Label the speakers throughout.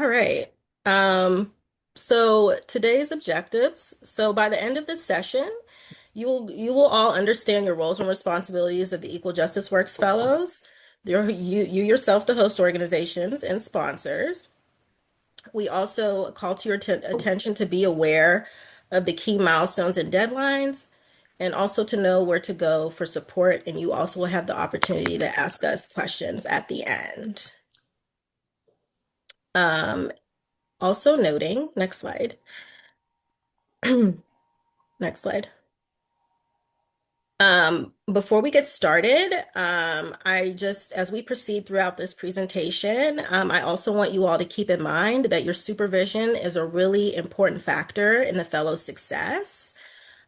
Speaker 1: right. Um, so today's objectives. So by the end of this session, you will all understand your roles and responsibilities of the Equal Justice Works Fellows. You yourself, the host organizations and sponsors. We also call to your attention to be aware of the key milestones and deadlines, and also to know where to go for support. And you also will have the opportunity to ask us questions at the end. Um, Also noting, next slide. Next slide. Before we get started, as we proceed throughout this presentation, I also want you all to keep in mind that your supervision is a really important factor in the fellow's success.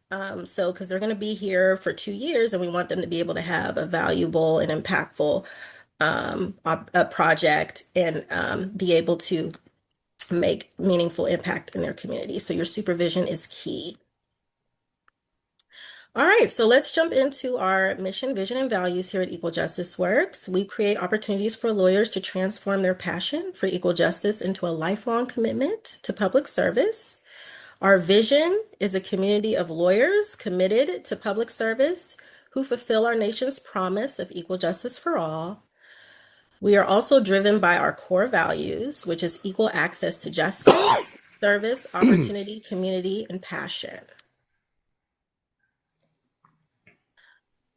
Speaker 1: Because they're going to be here for 2 years and we want them to be able to have a valuable and impactful a project and be able to make meaningful impact in their community. So your supervision is key. All right, so let's jump into our mission, vision, and values here at Equal Justice Works. We create opportunities for lawyers to transform their passion for equal justice into a lifelong commitment to public service. Our vision is a community of lawyers committed to public service who fulfill our nation's promise of equal justice for all. We are also driven by our core values, which is equal access to justice, service, opportunity, community, and passion.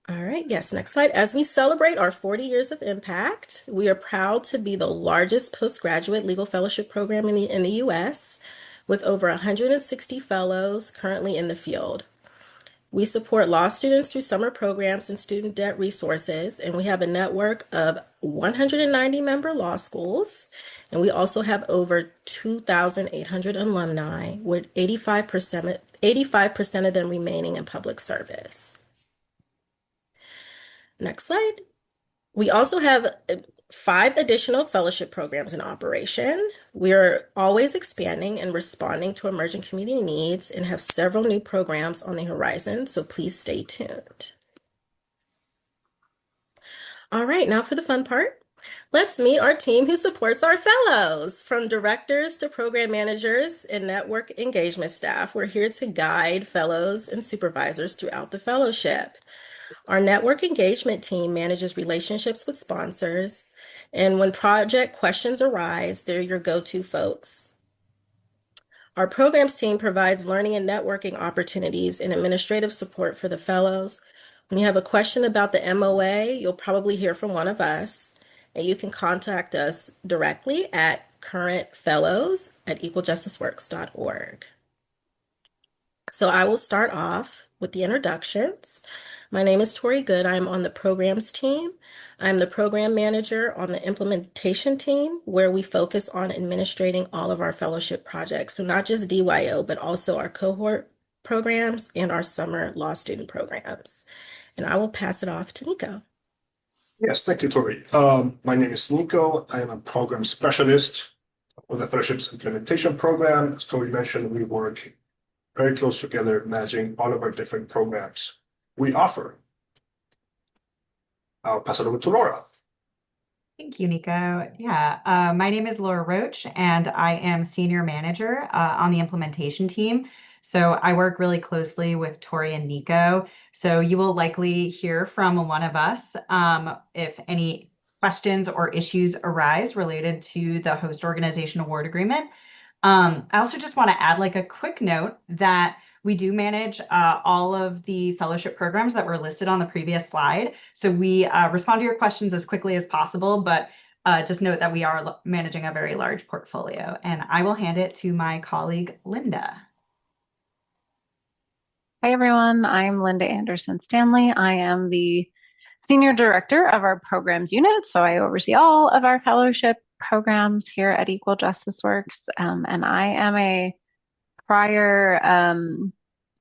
Speaker 1: All right, yes, next slide. As we celebrate our 40 years of impact, we are proud to be the largest postgraduate legal fellowship program in the US, with over 160 fellows currently in the field. We support law students through summer programs and student debt resources, and we have a network of 190 member law schools, and we also have over 2,800 alumni, with 85% of them remaining in public service. Next slide. We also have 5 additional fellowship programs in operation. We are always expanding and responding to emerging community needs and have several new programs on the horizon, so please stay tuned. All right, now for the fun part. Let's meet our team who supports our fellows. From directors to program managers and network engagement staff, we're here to guide fellows and supervisors throughout the fellowship. Our network engagement team manages relationships with sponsors, and when project questions arise, they're your go-to folks. Our programs team provides learning and networking opportunities and administrative support for the fellows. When you have a question about the MOA, you'll probably hear from one of us, and you can contact us directly at currentfellows@equaljusticeworks.org. So I will start off with the introductions. My name is Tori Good. I'm on the programs team. I'm the program manager on the implementation team, where we focus on administrating all of our fellowship projects. So not just DYO, but also our cohort programs and our summer law student programs. And I will pass it off to Nico.
Speaker 2: Yes, thank you, Tori. My name is Nico. I am a program specialist with the Fellowships Implementation Program. As Tori mentioned, we work very close together, managing all of our different programs we offer. I'll pass it over to Laura.
Speaker 3: Thank you, Nico. Yeah, my name is Laura Roach, and I am Senior Manager on the implementation team. So I work really closely with Tori and Nico. So you will likely hear from one of us if any questions or issues arise related to the host organization award agreement. I also just want to add like a quick note that we do manage all of the fellowship programs that were listed on the previous slide. So we respond to your questions as quickly as possible, but just note that we are managing a very large portfolio. And I will hand it to my colleague, Linda.
Speaker 4: Hi, everyone. I'm Linda Anderson Stanley. I am the Senior Director of our Programs Unit, so I oversee all of our fellowship programs here at Equal Justice Works, and I am a prior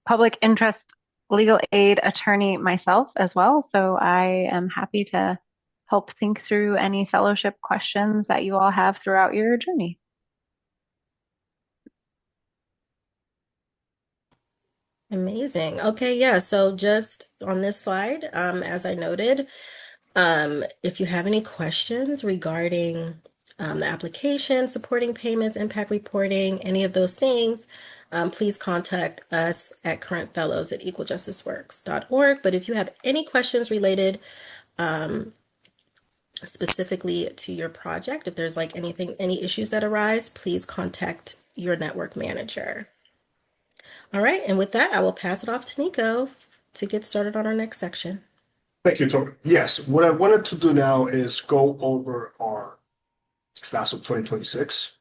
Speaker 4: public interest legal aid attorney myself as well, so I am happy to help think through any fellowship questions that you all have throughout your journey.
Speaker 1: Amazing. Okay, yeah, so just on this slide, as I noted, if you have any questions regarding the application, supporting payments, impact reporting, any of those things, please contact us at currentfellows@equaljusticeworks.org. But if you have any questions related specifically to your project, if there's like any issues that arise, please contact your network manager. All right, and with that, I will pass it off to Nico to get started on our next section.
Speaker 2: Thank you, Tori. Yes, what I wanted to do now is go over our class of 2026.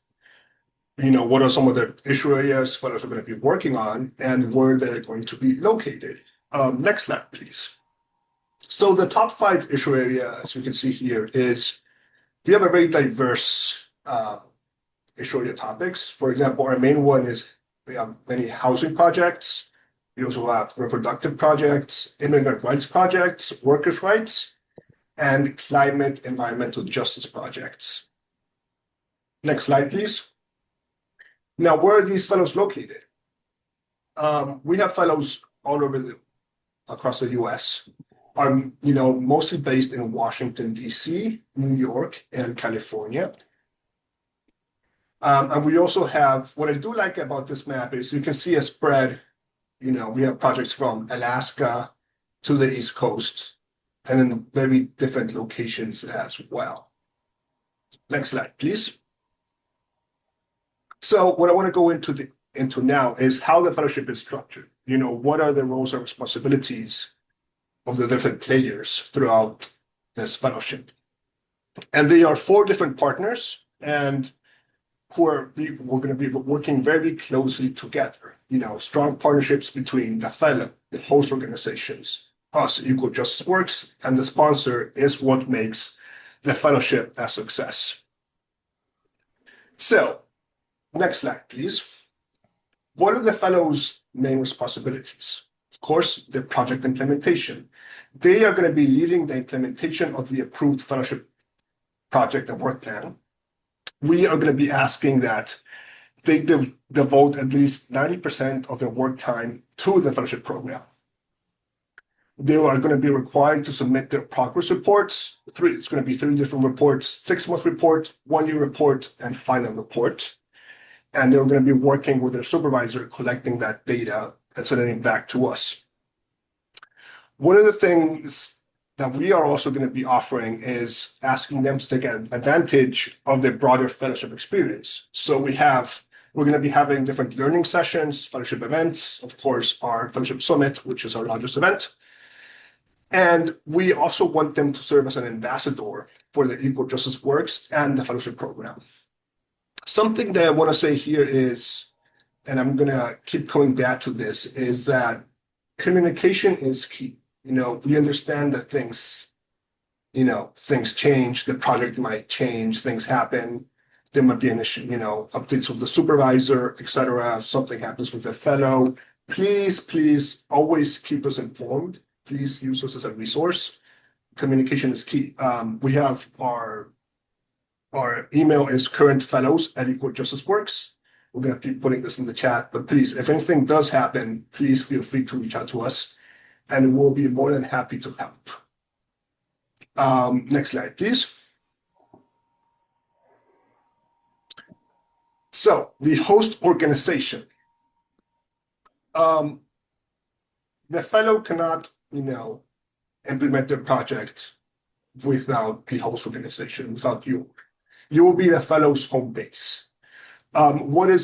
Speaker 2: What are some of the issue areas fellows are going to be working on and where they're going to be located. Next slide, please. So the top 5 issue area, as you can see here, is we have a very diverse issue area topics. For example, our main one is we have many housing projects. We also have reproductive projects, immigrant rights projects, workers' rights, and climate environmental justice projects. Next slide, please. Now, where are these fellows located? We have fellows all over across the U.S. Are mostly based in Washington, D.C., New York, and California. And we also have, what I do like about this map is you can see a spread. We have projects from Alaska to the East Coast and in very different locations as well. Next slide, please. So what I want to go into now is how the fellowship is structured. What are the roles and responsibilities of the different players throughout this fellowship? And they are 4 different partners, and we're going to be working very closely together. Strong partnerships between the fellow, the host organizations, us, Equal Justice Works, and the sponsor is what makes the fellowship a success. So, next slide, please. What are the fellows' main responsibilities? Of course, the project implementation. They are going to be leading the implementation of the approved fellowship project and work plan. We are going to be asking that they devote at least 90% of their work time to the fellowship program. They are going to be required to submit their progress reports. It's going to be 3 different reports: 6-month report, 1-year report, and final report. And they're going to be working with their supervisor, collecting that data and sending it back to us. One of the things that we are also going to be offering is asking them to take advantage of their broader fellowship experience. So we're going to be having different learning sessions, fellowship events, of course, our fellowship summit, which is our largest event. And we also want them to serve as an ambassador for the Equal Justice Works and the fellowship program. Something that I want to say here is, and I'm going to keep coming back to this, is that communication is key. We understand that things change, the project might change, things happen. There might be an issue, updates with the supervisor, etc. Something happens with the fellow. Please always keep us informed. Please use us as a resource. Communication is key. We have our email is currentfellows@equaljusticeworks. We're going to keep putting this in the chat, but please, if anything does happen, please feel free to reach out to us, and we'll be more than happy to help. Next slide, please. So the host organization. The fellow cannot, implement their project without the host organization, without you. You will be the fellow's home base. What are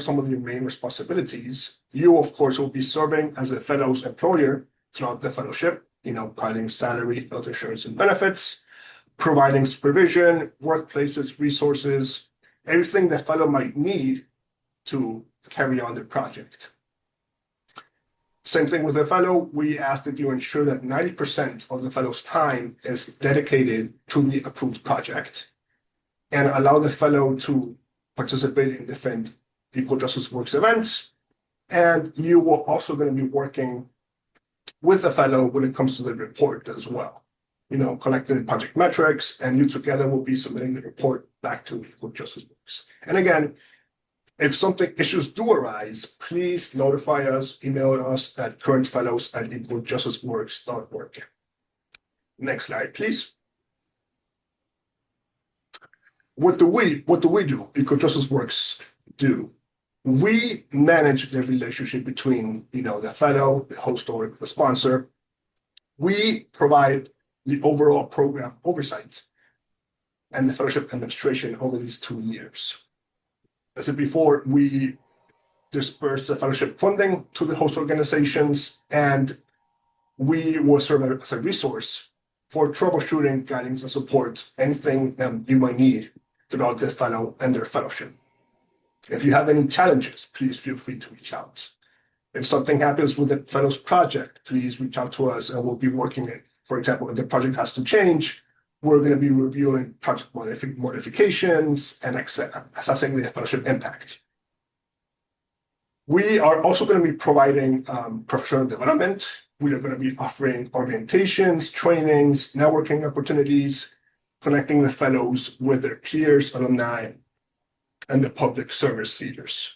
Speaker 2: some of your main responsibilities? You, of course, will be serving as a fellow's employer throughout the fellowship, providing salary, health insurance, and benefits, providing supervision, workplaces, resources, everything the fellow might need to carry on their project. Same thing with the fellow. We ask that you ensure that 90% of the fellow's time is dedicated to the approved project and allow the fellow to participate in different Equal Justice Works events. And you will also going to be working with the fellow when it comes to the report as well. Collecting project metrics, and you together will be submitting the report back to Equal Justice Works. And again, if issues do arise, please notify us, email us at currentfellows@equaljusticeworks.org. Next slide, please. what do we do? Equal Justice Works do. We manage the relationship between, the fellow, the host, or the sponsor. We provide the overall program oversight and the fellowship administration over these 2 years. As I said before, we disperse the fellowship funding to the host organizations, and we will serve as a resource for troubleshooting, guidance, and support, anything you might need throughout the fellow and their fellowship. If you have any challenges, please feel free to reach out. If something happens with the fellows project, please reach out to us and we'll be working it. For example, if the project has to change, we're going to be reviewing project modifications and assessing the fellowship impact. We are also going to be providing professional development. We are going to be offering orientations, trainings, networking opportunities, connecting the fellows with their peers, alumni, and the public service leaders.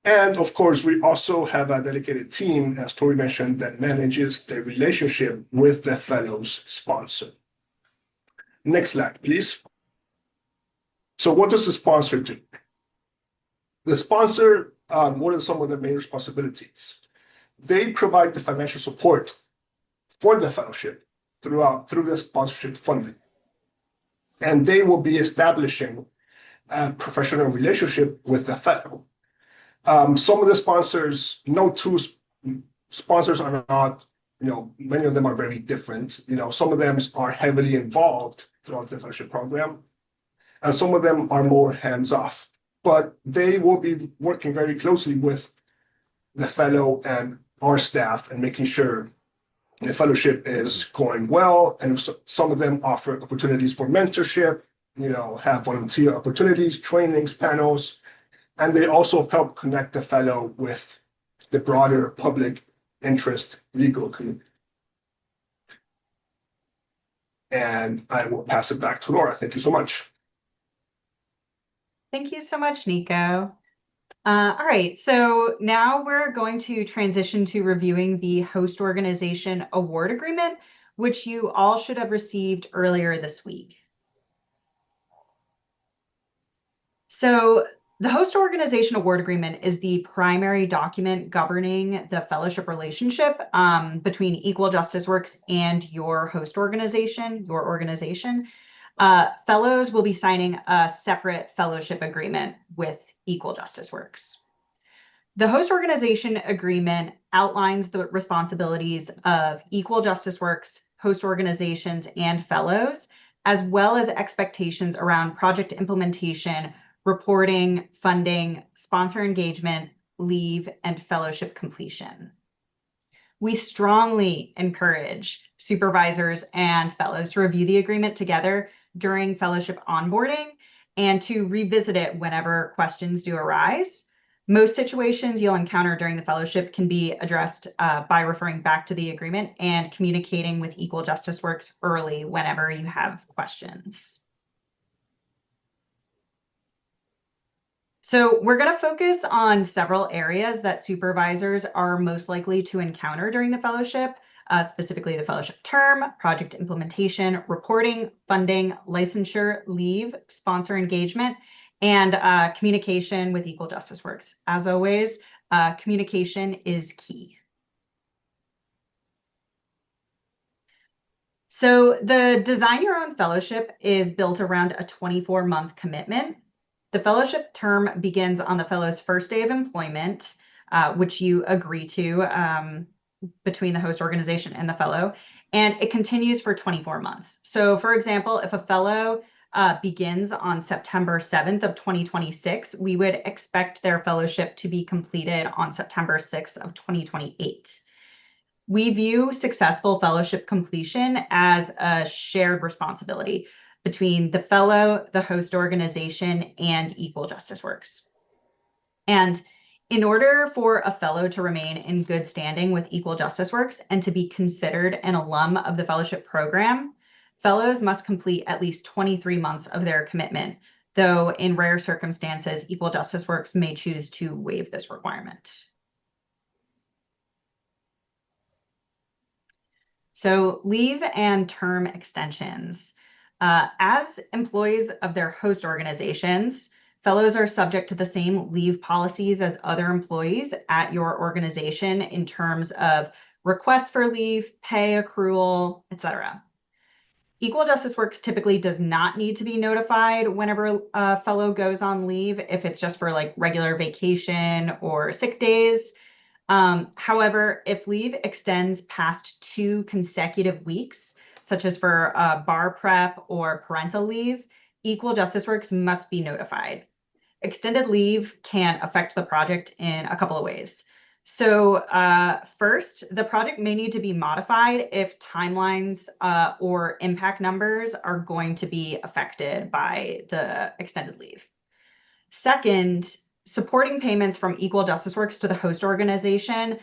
Speaker 2: And of course, we also have a dedicated team, as Tori mentioned, that manages the relationship with the fellows sponsor. Next slide, please. So what does the sponsor do? The sponsor, what are some of their main responsibilities? They provide the financial support for the fellowship through the sponsorship funding. And they will be establishing a professional relationship with the fellow. Some of the sponsors, no two sponsors are not, many of them are very different. Some of them are heavily involved throughout the fellowship program, and some of them are more hands-off. But they will be working very closely with the fellow and our staff and making sure the fellowship is going well. And some of them offer opportunities for mentorship, have volunteer opportunities, trainings, panels, and they also help connect the fellow with the broader public interest legal community. And I will pass it back to Laura. Thank you so much.
Speaker 3: Thank you so much, Nico. All right, so now we're going to transition to reviewing the host organization award agreement, which you all should have received earlier this week. So the host organization award agreement is the primary document governing the fellowship relationship between Equal Justice Works and your host organization, your organization. Fellows will be signing a separate fellowship agreement with Equal Justice Works. The host organization agreement outlines the responsibilities of Equal Justice Works, host organizations, and fellows, as well as expectations around project implementation, reporting, funding, sponsor engagement, leave, and fellowship completion. We strongly encourage supervisors and fellows to review the agreement together during fellowship onboarding and to revisit it whenever questions do arise. Most situations you'll encounter during the fellowship can be addressed by referring back to the agreement and communicating with Equal Justice Works early whenever you have questions. So we're going to focus on several areas that supervisors are most likely to encounter during the fellowship, specifically the fellowship term, project implementation, reporting, funding, licensure, leave, sponsor engagement, and communication with Equal Justice Works. As always, communication is key. So the Design Your Own Fellowship is built around a 24-month commitment. The fellowship term begins on the fellow's first day of employment, which you agree to between the host organization and the fellow, and it continues for 24 months. So for example, if a fellow begins on September 7th of 2026, we would expect their fellowship to be completed on September 6th of 2028. We view successful fellowship completion as a shared responsibility between the fellow, the host organization, and Equal Justice Works. And in order for a fellow to remain in good standing with Equal Justice Works and to be considered an alum of the fellowship program, fellows must complete at least 23 months of their commitment, though in rare circumstances, Equal Justice Works may choose to waive this requirement. So leave and term extensions. As employees of their host organizations, fellows are subject to the same leave policies as other employees at your organization in terms of requests for leave, pay accrual, etc. Equal Justice Works typically does not need to be notified whenever a fellow goes on leave if it's just for like regular vacation or sick days. However, if leave extends past 2 consecutive weeks, such as for bar prep or parental leave, Equal Justice Works must be notified. Extended leave can affect the project in a couple of ways. So first, the project may need to be modified if timelines or impact numbers are going to be affected by the extended leave. Second, supporting payments from Equal Justice Works to the host organization,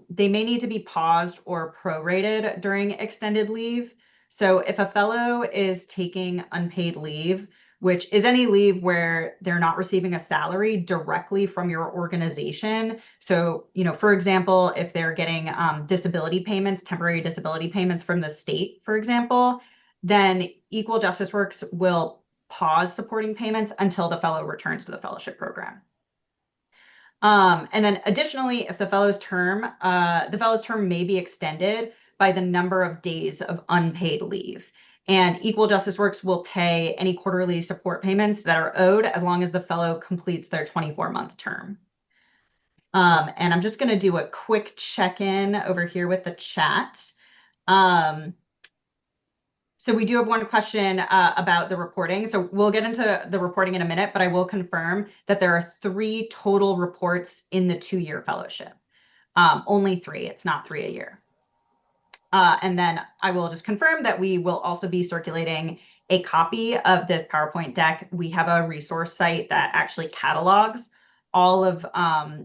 Speaker 3: they may need to be paused or prorated during extended leave. So if a fellow is taking unpaid leave, which is any leave where they're not receiving a salary directly from your organization. So, for example, if they're getting disability payments, temporary disability payments from the state, for example, then Equal Justice Works will pause supporting payments until the fellow returns to the fellowship program. And then additionally, if the fellow's term may be extended by the number of days of unpaid leave. And Equal Justice Works will pay any quarterly support payments that are owed as long as the fellow completes their 24-month term. And I'm just going to do a quick check-in over here with the chat. So we do have one question about the reporting. So we'll get into the reporting in a minute, but I will confirm that there are 3 total reports in the 2-year fellowship. Only 3, it's not 3 a year. And then I will just confirm that we will also be circulating a copy of this PowerPoint deck. We have a resource site that actually catalogs all of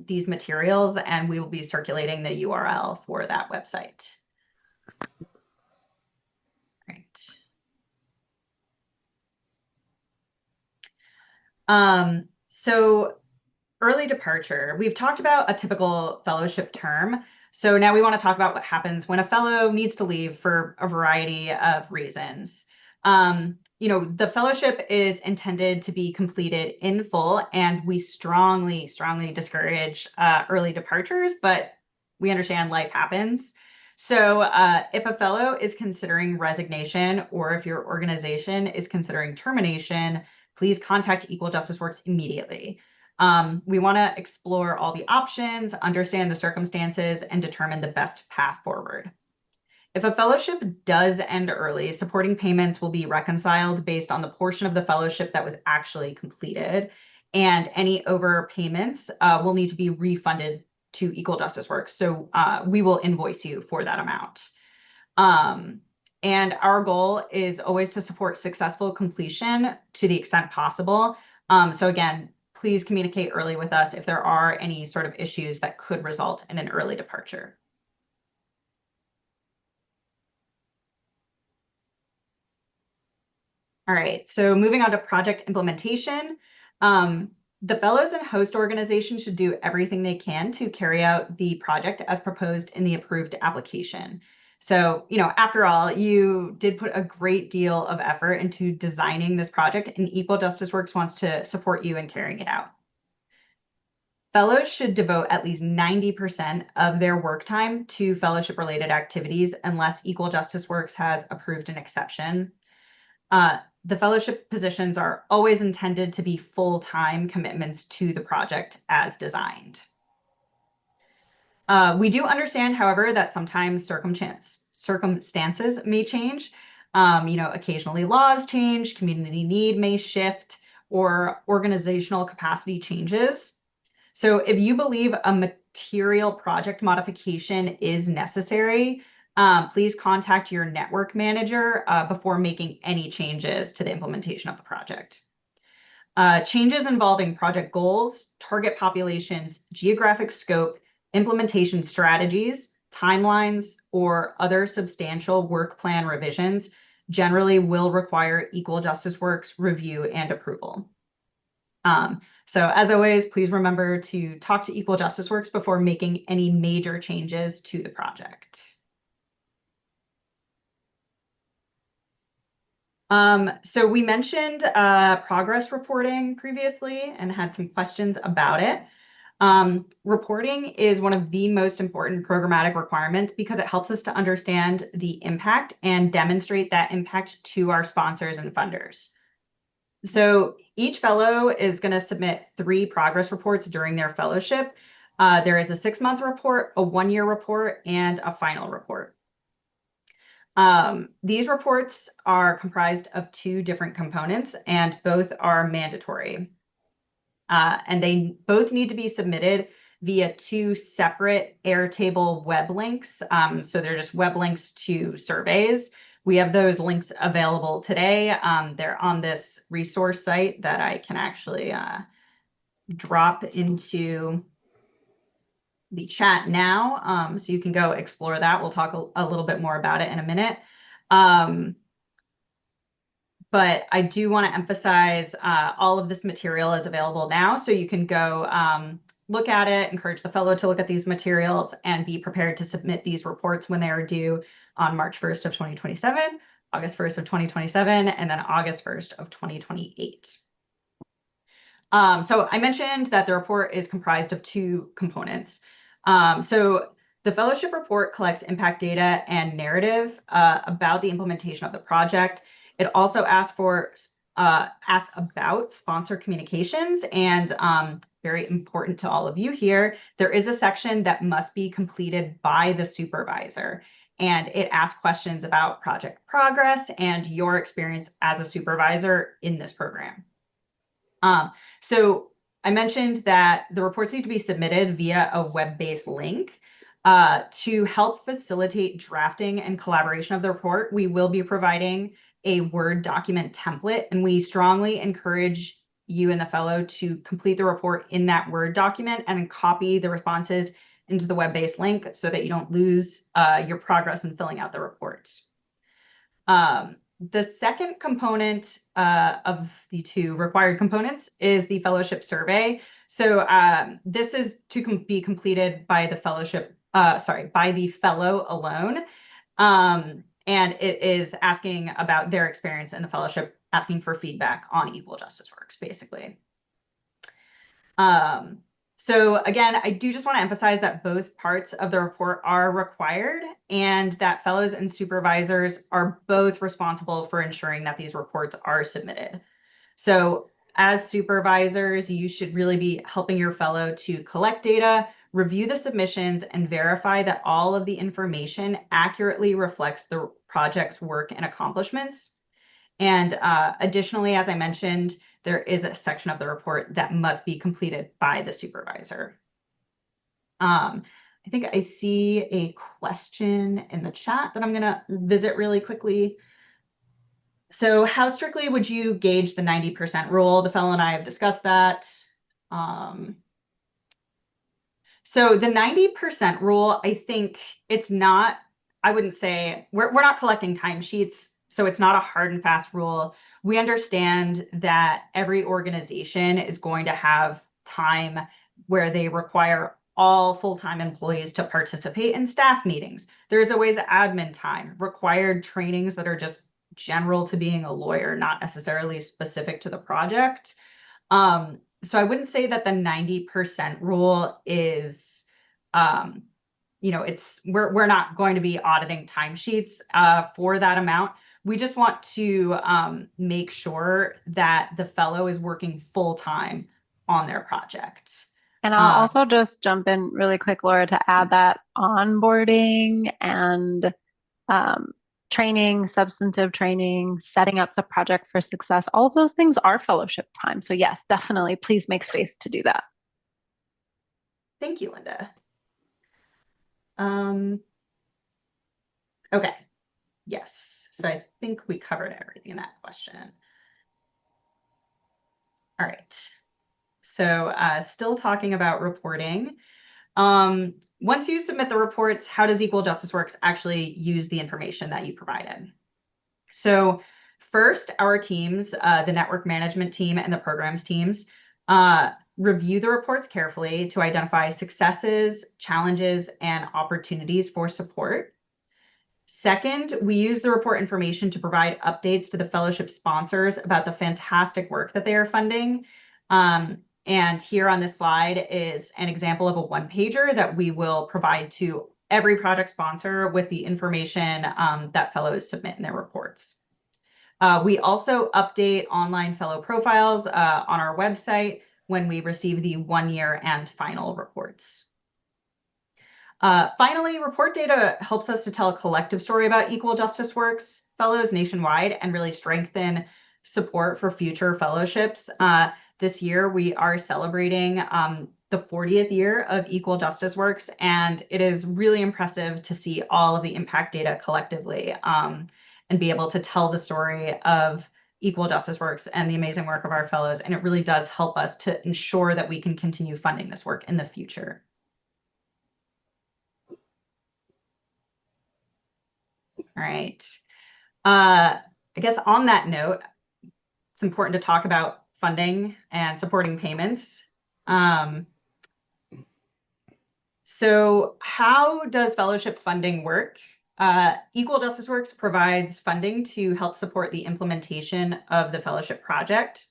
Speaker 3: these materials, and we will be circulating the URL for that website. Right. So early departure, we've talked about a typical fellowship term. So now we want to talk about what happens when a fellow needs to leave for a variety of reasons. The fellowship is intended to be completed in full, and we strongly, strongly discourage early departures, but we understand life happens. So if a fellow is considering resignation, or if your organization is considering termination, please contact Equal Justice Works immediately. We want to explore all the options, understand the circumstances, and determine the best path forward. If a fellowship does end early, supporting payments will be reconciled based on the portion of the fellowship that was actually completed, and any overpayments will need to be refunded to Equal Justice Works. So we will invoice you for that amount. And our goal is always to support successful completion to the extent possible. So again, please communicate early with us if there are any sort of issues that could result in an early departure. All right, so moving on to project implementation. The fellows and host organizations should do everything they can to carry out the project as proposed in the approved application. So, after all, you did put a great deal of effort into designing this project, and Equal Justice Works wants to support you in carrying it out. Fellows should devote at least 90% of their work time to fellowship-related activities unless Equal Justice Works has approved an exception. The fellowship positions are always intended to be full-time commitments to the project as designed. We do understand, however, that sometimes circumstances may change. Occasionally laws change, community need may shift, or organizational capacity changes. So if you believe a material project modification is necessary, please contact your network manager before making any changes to the implementation of the project. Changes involving project goals, target populations, geographic scope, implementation strategies, timelines, or other substantial work plan revisions generally will require Equal Justice Works review and approval. So as always, please remember to talk to Equal Justice Works before making any major changes to the project. So we mentioned progress reporting previously and had some questions about it. Reporting is one of the most important programmatic requirements because it helps us to understand the impact and demonstrate that impact to our sponsors and funders. So each fellow is going to submit 3 progress reports during their fellowship. There is a 6-month report, a 1-year report, and a final report. These reports are comprised of 2 different components, and both are mandatory. And they both need to be submitted via 2 separate Airtable web links. So they're just web links to surveys. We have those links available today. They're on this resource site that I can actually drop into the chat now. So you can go explore that. We'll talk a little bit more about it in a minute. But I do want to emphasize all of this material is available now, so you can go look at it, encourage the fellow to look at these materials, and be prepared to submit these reports when they are due on March 1st of 2027, August 1st of 2027, and then August 1st of 2028. So I mentioned that the report is comprised of 2 components. So the fellowship report collects impact data and narrative about the implementation of the project. It also asks about sponsor communications, and very important to all of you here, there is a section that must be completed by the supervisor, and it asks questions about project progress and your experience as a supervisor in this program. So I mentioned that the reports need to be submitted via a web-based link. To help facilitate drafting and collaboration of the report, we will be providing a Word document template, and we strongly encourage you and the fellow to complete the report in that Word document and then copy the responses into the web-based link so that you don't lose your progress in filling out the report. The second component of the 2 required components is the fellowship survey. So this is to be completed by the by the fellow alone. And it is asking about their experience in the fellowship, asking for feedback on Equal Justice Works, basically. So again, I do just want to emphasize that both parts of the report are required and that fellows and supervisors are both responsible for ensuring that these reports are submitted. So as supervisors, you should really be helping your fellow to collect data, review the submissions, and verify that all of the information accurately reflects the project's work and accomplishments. And additionally, as I mentioned, there is a section of the report that must be completed by the supervisor. I think I see a question in the chat that I'm going to visit really quickly. So how strictly would you gauge the 90% rule? The fellow and I have discussed that. So the 90% rule, I think it's not, I wouldn't say, we're not collecting timesheets, so it's not a hard and fast rule. We understand that every organization is going to have time where they require all full-time employees to participate in staff meetings. There's always admin time, required trainings that are just general to being a lawyer, not necessarily specific to the project. So I wouldn't say that the 90% rule is, we're not going to be auditing timesheets for that amount. We just want to make sure that the fellow is working full time on their project.
Speaker 4: And I'll also just jump in really quick, Laura, to add that onboarding and training, substantive training, setting up the project for success, all of those things are fellowship time. So yes, definitely, please make space to do that.
Speaker 3: Thank you, Linda. Okay, yes, so I think we covered everything in that question. All right, so still talking about reporting. Once you submit the reports, how does Equal Justice Works actually use the information that you provided? So first, our teams, the network management team and the programs teams, review the reports carefully to identify successes, challenges, and opportunities for support. Second, we use the report information to provide updates to the fellowship sponsors about the fantastic work that they are funding. And here on this slide is an example of a one-pager that we will provide to every project sponsor with the information that fellows submit in their reports. We also update online fellow profiles on our website when we receive the 1-year and final reports. Finally, report data helps us to tell a collective story about Equal Justice Works fellows nationwide and really strengthen support for future fellowships. This year, we are celebrating the 40th year of Equal Justice Works, and it is really impressive to see all of the impact data collectively and be able to tell the story of Equal Justice Works and the amazing work of our fellows. And it really does help us to ensure that we can continue funding this work in the future. All right. I guess on that note, it's important to talk about funding and supporting payments. So how does fellowship funding work? Equal Justice Works provides funding to help support the implementation of the fellowship project.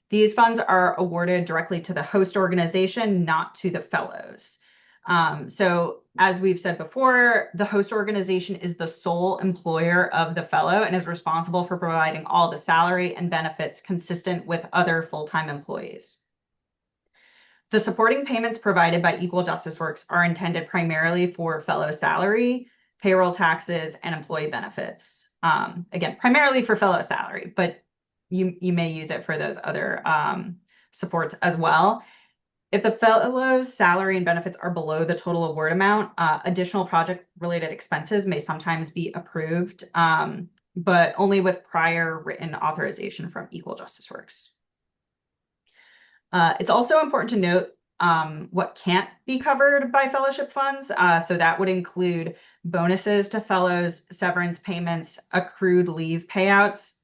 Speaker 3: These funds are awarded directly to the host organization, not to the fellows. So as we've said before, the host organization is the sole employer of the fellow and is responsible for providing all the salary and benefits consistent with other full-time employees. The supporting payments provided by Equal Justice Works are intended primarily for fellow salary, payroll taxes, and employee benefits. Again, primarily for fellow salary, but you may use it for those other supports as well. If the fellow's salary and benefits are below the total award amount, additional project-related expenses may sometimes be approved, but only with prior written authorization from Equal Justice Works. It's also important to note what can't be covered by fellowship funds. So that would include bonuses to fellows, severance payments, accrued leave payouts,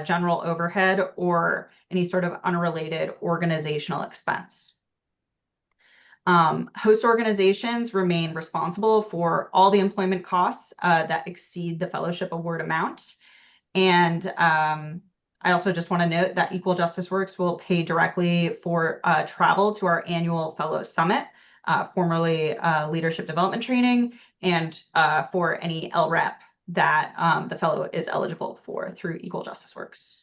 Speaker 3: general overhead, or any sort of unrelated organizational expense. Host organizations remain responsible for all the employment costs that exceed the fellowship award amount. And I also just want to note that Equal Justice Works will pay directly for travel to our annual Fellow Summit, formerly Leadership Development Training, and for any LREP that the fellow is eligible for through Equal Justice Works.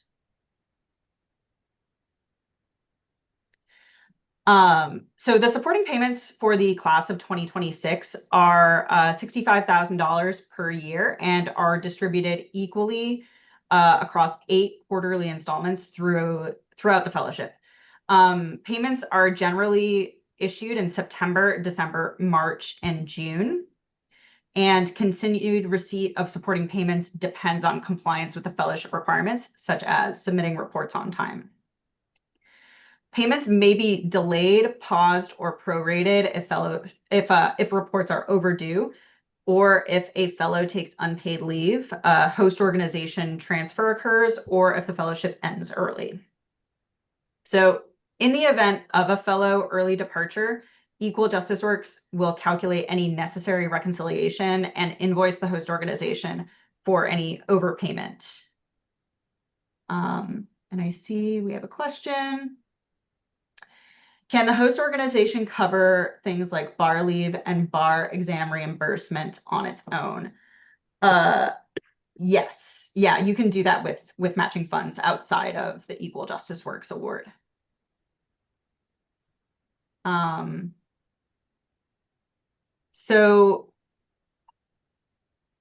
Speaker 3: So the supporting payments for the class of 2026 are $65,000 per year and are distributed equally across 8 quarterly installments throughout the fellowship. Payments are generally issued in September, December, March, and June. And continued receipt of supporting payments depends on compliance with the fellowship requirements, such as submitting reports on time. Payments may be delayed, paused, or prorated if reports are overdue, or if a fellow takes unpaid leave, a host organization transfer occurs, or if the fellowship ends early. So in the event of a fellow early departure, Equal Justice Works will calculate any necessary reconciliation and invoice the host organization for any overpayment. And I see we have a question. Can the host organization cover things like bar leave and bar exam reimbursement on its own? Yes. Yeah, you can do that with matching funds outside of the Equal Justice Works award. So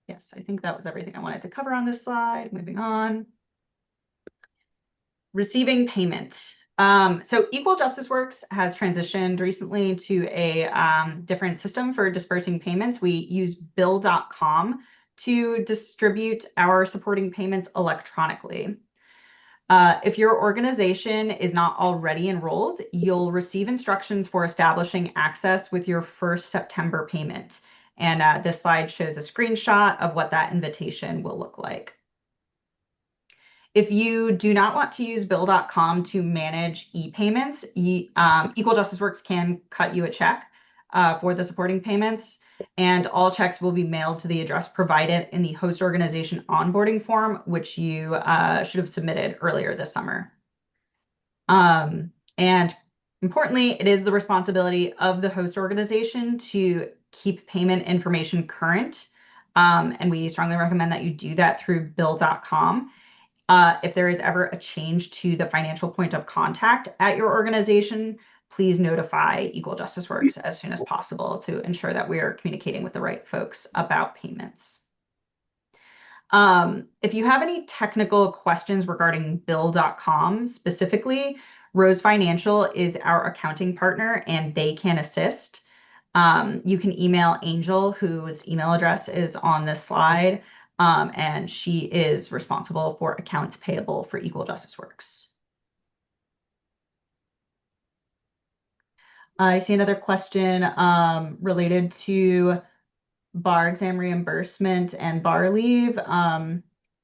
Speaker 3: yes, I think that was everything I wanted to cover on this slide. Moving on. Receiving payment. So Equal Justice Works has transitioned recently to a different system for dispersing payments. We use bill.com to distribute our supporting payments electronically. If your organization is not already enrolled, you'll receive instructions for establishing access with your first September payment. And this slide shows a screenshot of what that invitation will look like. If you do not want to use bill.com to manage e-payments, Equal Justice Works can cut you a check for the supporting payments. and all checks will be mailed to the address provided in the host organization onboarding form, which you should have submitted earlier this summer. And importantly, it is the responsibility of the host organization to keep payment information current. And we strongly recommend that you do that through bill.com. If there is ever a change to the financial point of contact at your organization, please notify Equal Justice Works as soon as possible to ensure that we are communicating with the right folks about payments. If you have any technical questions regarding bill.com specifically, Rose Financial is our accounting partner and they can assist. You can email Angel, whose email address is on this slide, and she is responsible for accounts payable for Equal Justice Works. I see another question related to bar exam reimbursement and bar leave.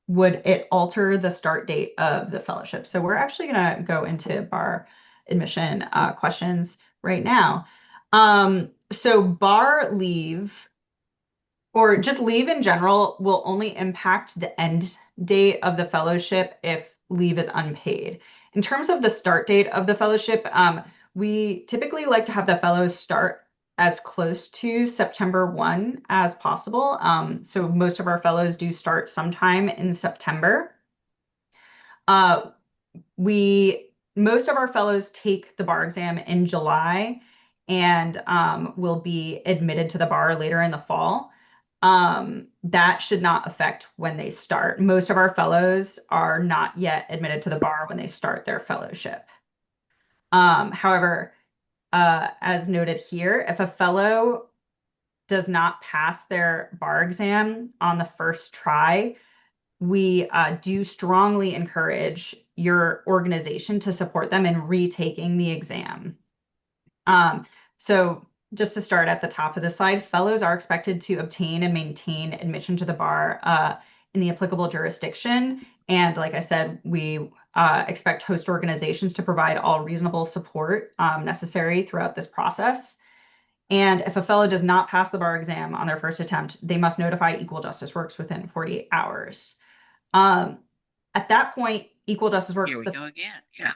Speaker 3: Would it alter the start date of the fellowship? So we're actually going to go into bar admission questions right now. So bar leave or just leave in general will only impact the end date of the fellowship if leave is unpaid. In terms of the start date of the fellowship, we typically like to have the fellows start as close to September 1 as possible. So most of our fellows do start sometime in September. Most of our fellows take the bar exam in July and will be admitted to the bar later in the fall. That should not affect when they start. Most of our fellows are not yet admitted to the bar when they start their fellowship. However, as noted here, if a fellow does not pass their bar exam on the first try, we do strongly encourage your organization to support them in retaking the exam. So just to start at the top of the slide, fellows are expected to obtain and maintain admission to the bar in the applicable jurisdiction. And like I said, we expect host organizations to provide all reasonable support necessary throughout this process. And if a fellow does not pass the bar exam on their first attempt, they must notify Equal Justice Works within 48 hours. At that point, Equal Justice Works.
Speaker 5: Here we go again. Yeah.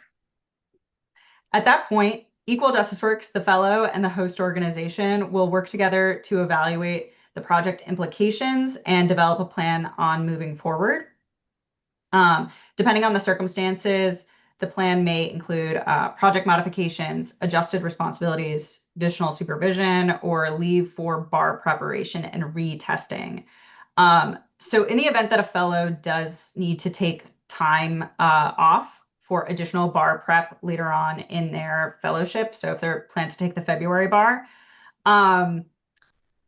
Speaker 3: At that point, Equal Justice Works, the fellow, and the host organization will work together to evaluate the project implications and develop a plan on moving forward. Depending on the circumstances, the plan may include project modifications, adjusted responsibilities, additional supervision, or leave for bar preparation and retesting. So in the event that a fellow does need to take time off for additional bar prep later on in their fellowship, so if they're planned to take the February bar,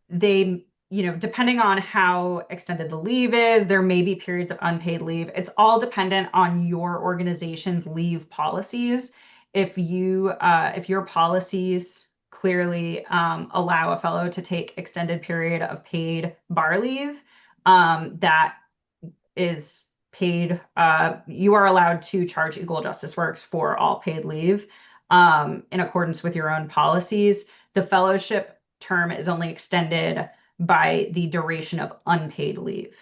Speaker 3: they, depending on how extended the leave is, there may be periods of unpaid leave. It's all dependent on your organization's leave policies. If your policies clearly allow a fellow to take extended period of paid bar leave, that is paid. You are allowed to charge Equal Justice Works for all paid leave in accordance with your own policies. The fellowship term is only extended by the duration of unpaid leave.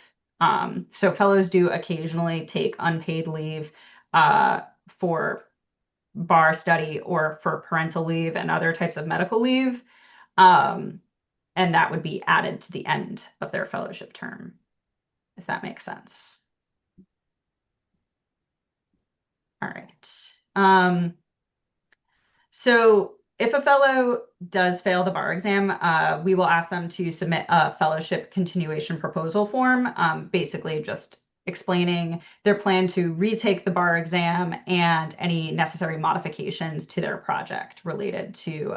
Speaker 3: So fellows do occasionally take unpaid leave for bar study or for parental leave and other types of medical leave. And that would be added to the end of their fellowship term, if that makes sense. All right. So if a fellow does fail the bar exam, we will ask them to submit a fellowship continuation proposal form, basically just explaining their plan to retake the bar exam and any necessary modifications to their project related to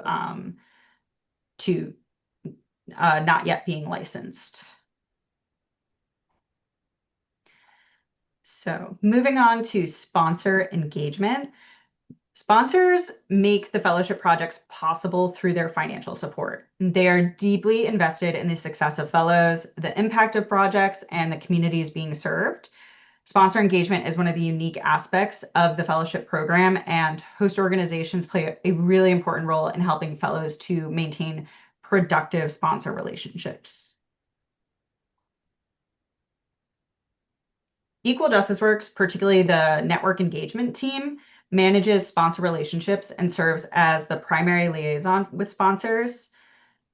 Speaker 3: not yet being licensed. So moving on to sponsor engagement. Sponsors make the fellowship projects possible through their financial support. They are deeply invested in the success of fellows, the impact of projects, and the communities being served. Sponsor engagement is one of the unique aspects of the fellowship program, and host organizations play a really important role in helping fellows to maintain productive sponsor relationships. Equal Justice Works, particularly the network engagement team, manages sponsor relationships and serves as the primary liaison with sponsors.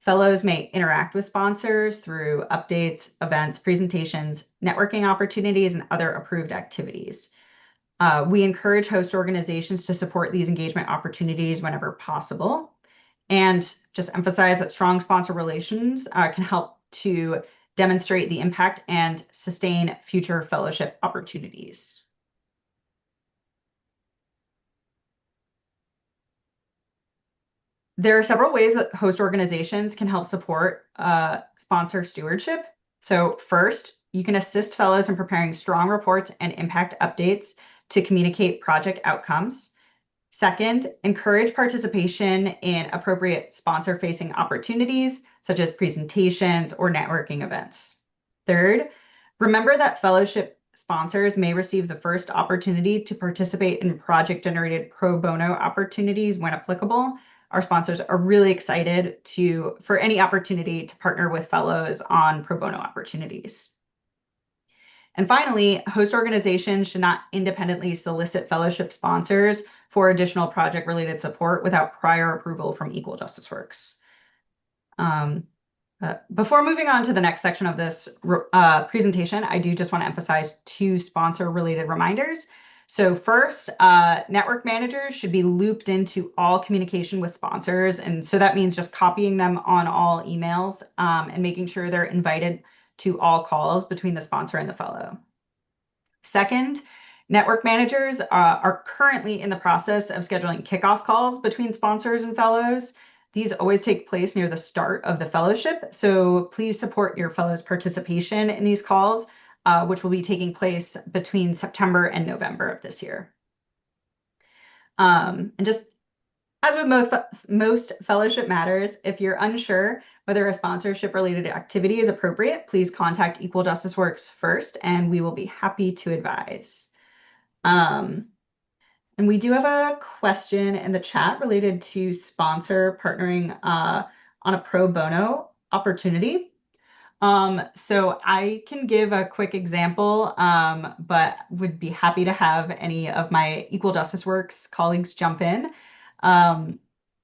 Speaker 3: Fellows may interact with sponsors through updates, events, presentations, networking opportunities, and other approved activities. We encourage host organizations to support these engagement opportunities whenever possible, and just emphasize that strong sponsor relations can help to demonstrate the impact and sustain future fellowship opportunities. There are several ways that host organizations can help support sponsor stewardship. So first, you can assist fellows in preparing strong reports and impact updates to communicate project outcomes. Second, encourage participation in appropriate sponsor-facing opportunities, such as presentations or networking events. Third, remember that fellowship sponsors may receive the first opportunity to participate in project-generated pro bono opportunities when applicable. Our sponsors are really excited for any opportunity to partner with fellows on pro bono opportunities. And finally, host organizations should not independently solicit fellowship sponsors for additional project-related support without prior approval from Equal Justice Works. Before moving on to the next section of this presentation, I do just want to emphasize two sponsor-related reminders. So first, network managers should be looped into all communication with sponsors. And so that means just copying them on all emails and making sure they're invited to all calls between the sponsor and the fellow. Second, network managers are currently in the process of scheduling kickoff calls between sponsors and fellows. These always take place near the start of the fellowship, so please support your fellows' participation in these calls, which will be taking place between September and November of this year. And just as with most fellowship matters, if you're unsure whether a sponsorship-related activity is appropriate, please contact Equal Justice Works first, and we will be happy to advise. And we do have a question in the chat related to sponsor partnering on a pro bono opportunity. So I can give a quick example, but would be happy to have any of my Equal Justice Works colleagues jump in.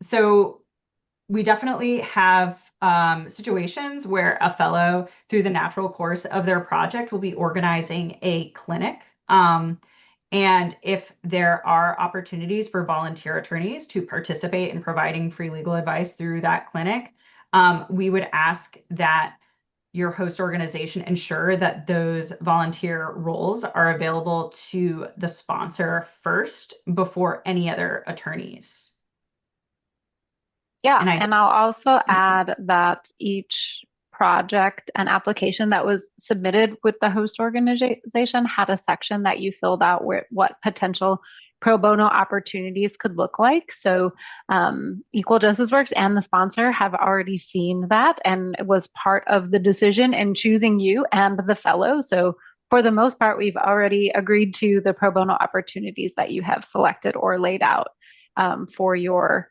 Speaker 3: So we definitely have situations where a fellow, through the natural course of their project, will be organizing a clinic. And if there are opportunities for volunteer attorneys to participate in providing free legal advice through that clinic, we would ask that your host organization ensure that those volunteer roles are available to the sponsor first before any other attorneys.
Speaker 4: Yeah, and I'll also add that each project and application that was submitted with the host organization had a section that you filled out where what potential pro bono opportunities could look like. So Equal Justice Works and the sponsor have already seen that, and it was part of the decision in choosing you and the fellow. So for the most part, we've already agreed to the pro bono opportunities that you have selected or laid out for your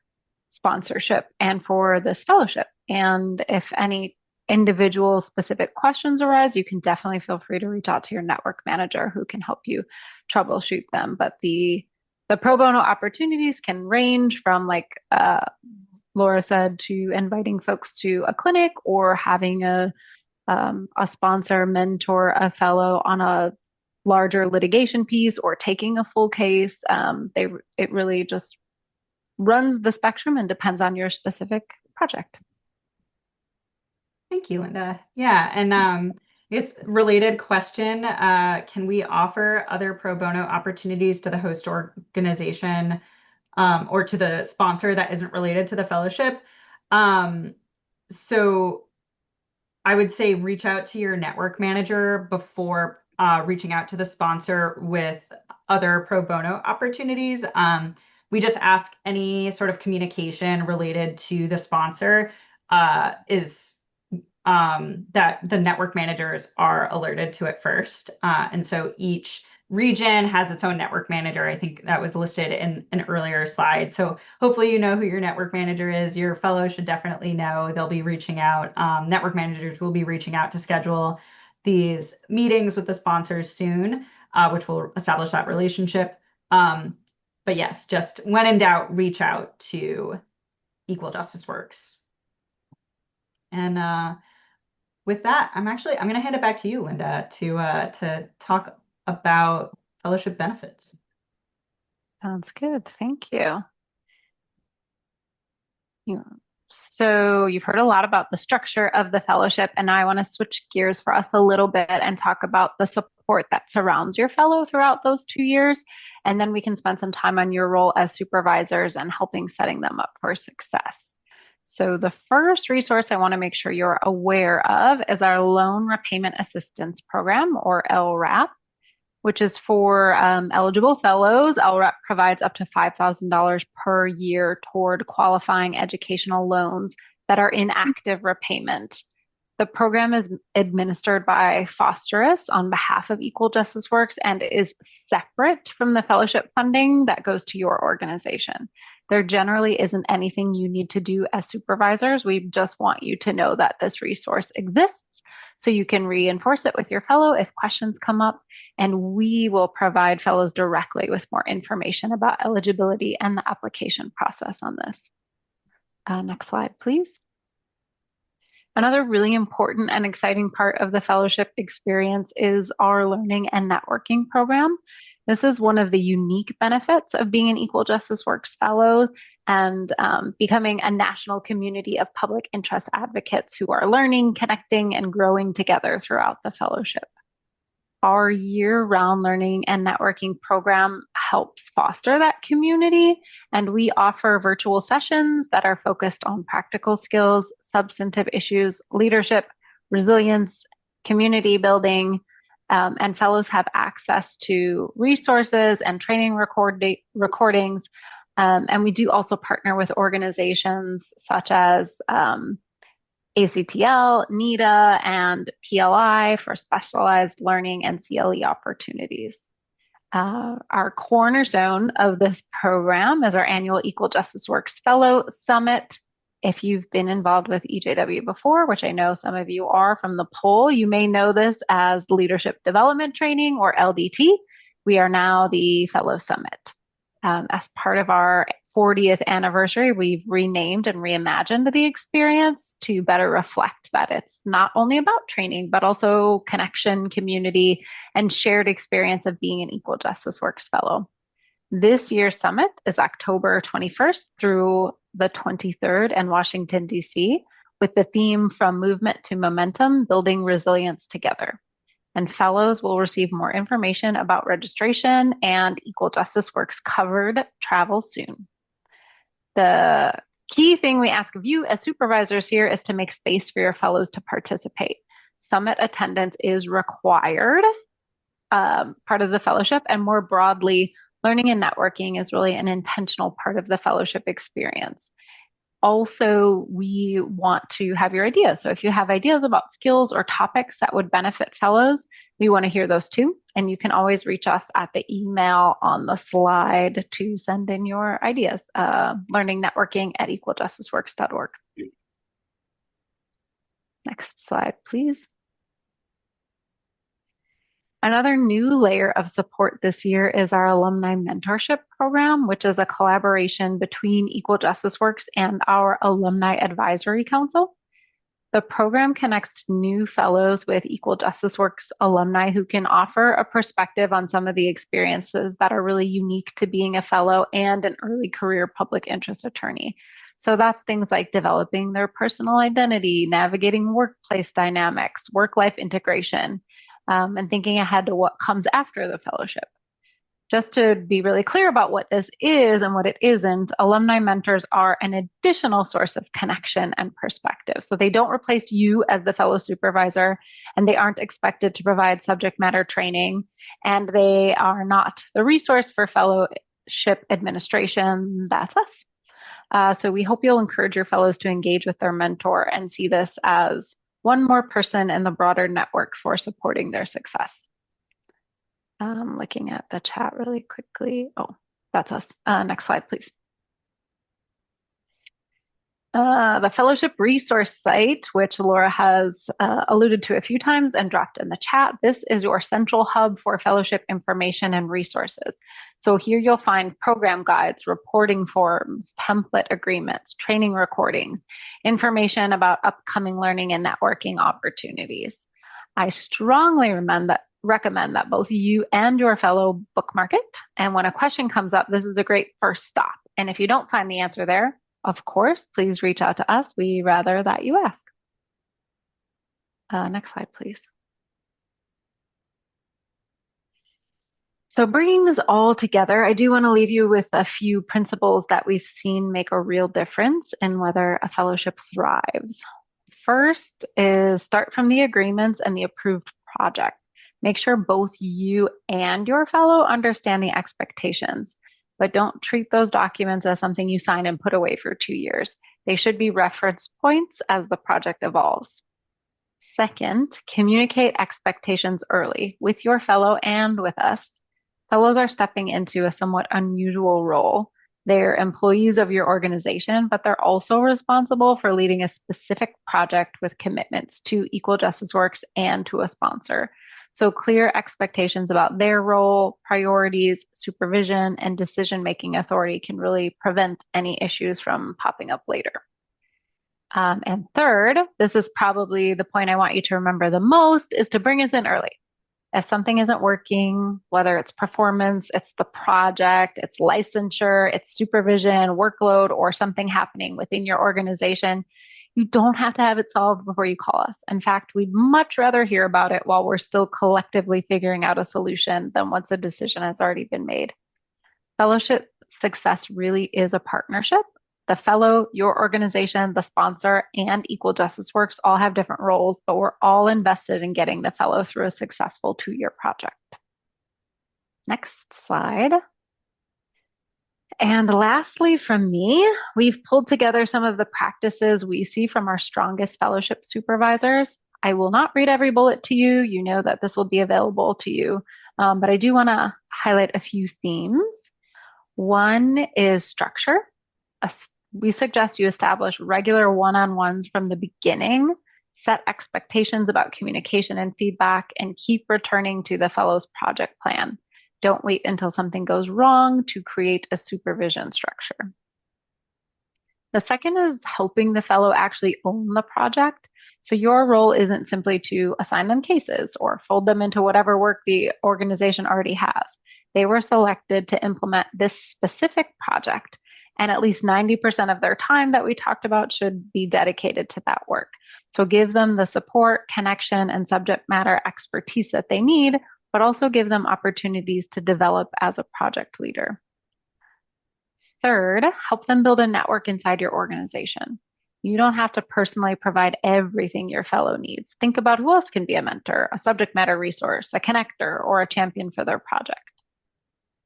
Speaker 4: sponsorship and for this fellowship. And if any individual specific questions arise, you can definitely feel free to reach out to your network manager who can help you troubleshoot them. But the pro bono opportunities can range from, like Laura said, to inviting folks to a clinic or having a sponsor mentor a fellow on a larger litigation piece or taking a full case. It really just runs the spectrum and depends on your specific project.
Speaker 3: Thank you, Linda. Yeah, and it's related question. Can we offer other pro bono opportunities to the host organization or to the sponsor that isn't related to the fellowship? So I would say reach out to your network manager before reaching out to the sponsor with other pro bono opportunities. We just ask any sort of communication related to the sponsor that the network managers are alerted to it first. And so each region has its own network manager. I think that was listed in an earlier slide. So hopefully you know who your network manager is. Your fellows should definitely know. They'll be reaching out. Network managers will be reaching out to schedule these meetings with the sponsors soon, which will establish that relationship. But yes, just when in doubt, reach out to Equal Justice Works. And with that, I'm going to hand it back to you, Linda, to talk about fellowship benefits.
Speaker 4: Sounds good. Thank you. So you've heard a lot about the structure of the fellowship, and I want to switch gears for us a little bit and talk about the support that surrounds your fellow throughout those 2 years. And then we can spend some time on your role as supervisors and helping setting them up for success. So the first resource I want to make sure you're aware of is our Loan Repayment Assistance Program, or LRAP, which is for eligible fellows. LRAP provides up to $5,000 per year toward qualifying educational loans that are in active repayment. The program is administered by Fosterus on behalf of Equal Justice Works and is separate from the fellowship funding that goes to your organization. There generally isn't anything you need to do as supervisors. We just want you to know that this resource exists so you can reinforce it with your fellow if questions come up, and we will provide fellows directly with more information about eligibility and the application process on this. Next slide, please. Another really important and exciting part of the fellowship experience is our learning and networking program. This is one of the unique benefits of being an Equal Justice Works Fellow and becoming a national community of public interest advocates who are learning, connecting, and growing together throughout the fellowship. Our year-round learning and networking program helps foster that community, and we offer virtual sessions that are focused on practical skills, substantive issues, leadership, resilience, community building, and fellows have access to resources and training recordings. And we do also partner with organizations such as ACTL, NEDA, and PLI for specialized learning and CLE opportunities. Our cornerstone of this program is our annual Equal Justice Works Fellow Summit. If you've been involved with EJW before, which I know some of you are from the poll, you may know this as Leadership Development Training, or LDT. We are now the Fellow Summit. As part of our 40th anniversary, we've renamed and reimagined the experience to better reflect that it's not only about training, but also connection, community, and shared experience of being an Equal Justice Works Fellow. This year's summit is October 21st through the 23rd in Washington, D.C., with the theme From Movement to Momentum, Building Resilience Together. And fellows will receive more information about registration and Equal Justice Works covered travel soon. The key thing we ask of you as supervisors here is to make space for your fellows to participate. Summit attendance is required, part of the fellowship, and more broadly, learning and networking is really an intentional part of the fellowship experience. Also, we want to have your ideas. So if you have ideas about skills or topics that would benefit fellows, we want to hear those too. And you can always reach us at the email on the slide to send in your ideas, learningnetworking@equaljusticeworks.org. Next slide, please. Another new layer of support this year is our alumni mentorship program, which is a collaboration between Equal Justice Works and our Alumni Advisory Council. The program connects new fellows with Equal Justice Works alumni who can offer a perspective on some of the experiences that are really unique to being a fellow and an early career public interest attorney. So that's things like developing their personal identity, navigating workplace dynamics, work-life integration, and thinking ahead to what comes after the fellowship. Just to be really clear about what this is and what it isn't, alumni mentors are an additional source of connection and perspective. So they don't replace you as the fellow supervisor, and they aren't expected to provide subject matter training, and they are not the resource for fellowship administration. That's us. So we hope you'll encourage your fellows to engage with their mentor and see this as one more person in the broader network for supporting their success. Looking at the chat really quickly. Oh, that's us. Next slide, please. The fellowship resource site, which Laura has alluded to a few times and dropped in the chat. This is your central hub for fellowship information and resources. So here you'll find program guides, reporting forms, template agreements, training recordings, information about upcoming learning and networking opportunities. I strongly recommend that both you and your fellow bookmark it. And when a question comes up, this is a great first stop. And if you don't find the answer there, of course, please reach out to us. We rather that you ask. Next slide, please. So bringing this all together, I do want to leave you with a few principles that we've seen make a real difference in whether a fellowship thrives. First is start from the agreements and the approved project. Make sure both you and your fellow understand the expectations, but don't treat those documents as something you sign and put away for 2 years. They should be reference points as the project evolves. Second, communicate expectations early with your fellow and with us. Fellows are stepping into a somewhat unusual role. They're employees of your organization, but they're also responsible for leading a specific project with commitments to Equal Justice Works and to a sponsor. So clear expectations about their role, priorities, supervision, and decision-making authority can really prevent any issues from popping up later. And third, this is probably the point I want you to remember the most, is to bring us in early. If something isn't working, whether it's performance, it's the project, it's licensure, it's supervision, workload, or something happening within your organization, you don't have to have it solved before you call us. In fact, we'd much rather hear about it while we're still collectively figuring out a solution than once a decision has already been made. Fellowship success really is a partnership. The fellow, your organization, the sponsor, and Equal Justice Works all have different roles, but we're all invested in getting the fellow through a successful 2-year project. Next slide. And lastly, from me, we've pulled together some of the practices we see from our strongest fellowship supervisors. I will not read every bullet to you. You know that this will be available to you, but I do want to highlight a few themes. One is structure. We suggest you establish regular one-on-ones from the beginning, set expectations about communication and feedback, and keep returning to the fellow's project plan. Don't wait until something goes wrong to create a supervision structure. The second is helping the fellow actually own the project. So your role isn't simply to assign them cases or fold them into whatever work the organization already has. They were selected to implement this specific project, and at least 90% of their time that we talked about should be dedicated to that work. So give them the support, connection, and subject matter expertise that they need, but also give them opportunities to develop as a project leader. Third, help them build a network inside your organization. You don't have to personally provide everything your fellow needs. Think about who else can be a mentor, a subject matter resource, a connector, or a champion for their project.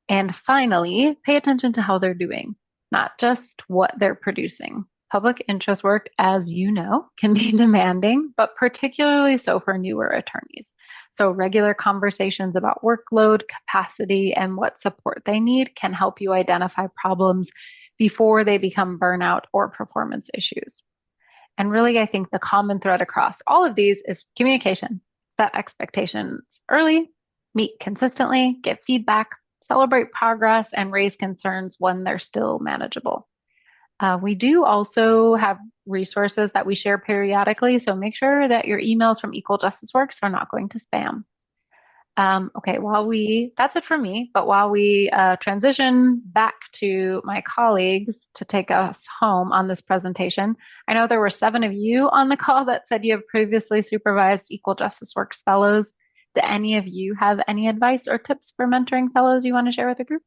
Speaker 4: And finally, pay attention to how they're doing, not just what they're producing. Public interest work, as you know, can be demanding, but particularly so for newer attorneys. So regular conversations about workload, capacity, and what support they need can help you identify problems before they become burnout or performance issues. And really, I think the common thread across all of these is communication. Set expectations early, meet consistently, get feedback, celebrate progress, and raise concerns when they're still manageable. We do also have resources that we share periodically, so make sure that your emails from Equal Justice Works are not going to spam. Okay, that's it for me, but while we transition back to my colleagues to take us home on this presentation, I know there were 7 of you on the call that said you have previously supervised Equal Justice Works fellows. Do any of you have any advice or tips for mentoring fellows you want to share with the group?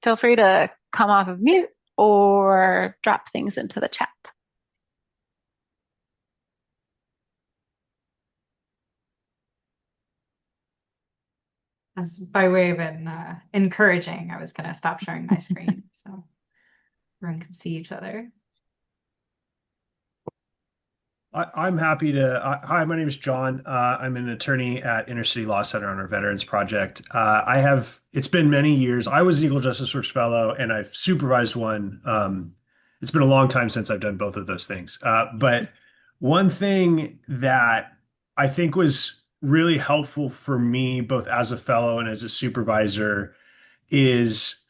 Speaker 4: Feel free to come off of mute or drop things into the chat.
Speaker 3: As by way of an encouraging, I was going to stop sharing my screen so everyone can see each other.
Speaker 5: I'm happy to. Hi, my name is John. I'm an attorney at Inner City Law Center on our Veterans Project. It's been many years. I was an Equal Justice Works Fellow and I've supervised one. It's been a long time since I've done both of those things. But one thing that I think was really helpful for me, both as a fellow and as a supervisor, is